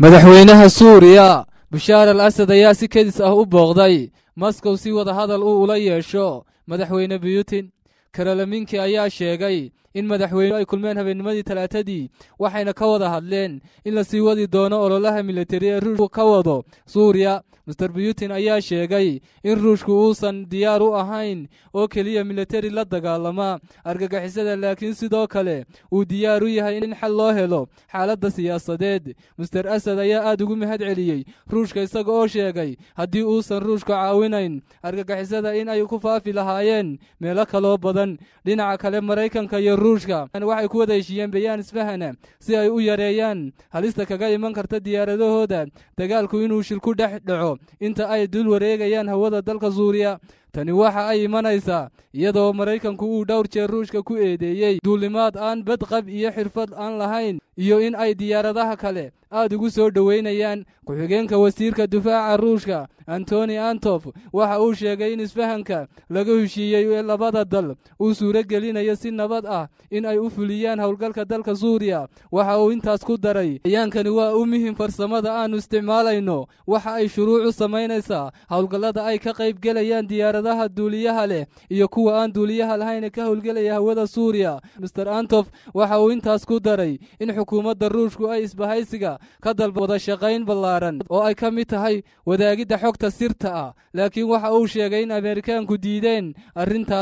madaxweynaha Suuriya Bashar al-Assad ayaa si kedis ah u booqday Moscow si wada hadal ula yeesho madaxweyne Putin. Kremlinki ayaa sheegay in madaxweynuhu ay kulmeen habeennimadii Talaatadii waxayna ka wada hadleen in la sii wadi doono ololaha militari ee Ruushku ka wado Suuriya. Mr. Putin ayaa sheegay in Ruushku uusan diyaar u ahayn oo kaliya militari la dagaalama argagixisada laakiin sidoo kale uu diyaar u yahay in xal loo helo xaaladda siyaasadeed. Mr. Assad ayaa aad ugu mahad celiyay Ruushka isaga oo sheegay haddii uusan Ruushku caawinayn argagixisada in ay ku faafi lahaayeen meelo kale badan. Dhinaca kale Mareykanka iyo Ruushka waxay ku wada heshiiyeen bayaan isfahana si ay u yareeyaan halista kaga iman karta diyaaradahooda dagaalku inuu shil ku dhex dhaco inta ay dul wareegayaan hawada dalka Suuriya. Tani waxa ay imanaysaa iyadoo Mareykanku uu dhowr jeer Ruushka ku eedeeyay duulimaad aan badqab iyo xirfad aan lahayn iyo in ay diyaaradaha kale aad ugu soo dhaweynayaan. Ku-xigeenka wasiirka difaaca Ruushka Antony Antov waxa uu sheegay in isfahanka laga heshiiyay ee labada dal uu suuro gelinayo si nabad ah in ay u fuliyaan howlgalka dalka Suuriya. Waxa uu intaas ku daray bayaankani waa u muhiim farsamada aanu isticmaalayno waxa ay shuruucu samaynaysaa howlgallada ay ka qayb galayaan diyaaradaha duuliyaha leh iyo kuwa aan duuliyaha lahayn ka howlgalaya hawada Suuriya. Mr. Antov waxa uu intaas ku daray in xukuumadda Ruushku ay isbahaysiga ka dalbado shaqayn ballaaran oo ay ka mid tahay wadaagidda xogta sirta ah, laakiin waxa uu sheegay in Ameerikaanku diideen arrintaas.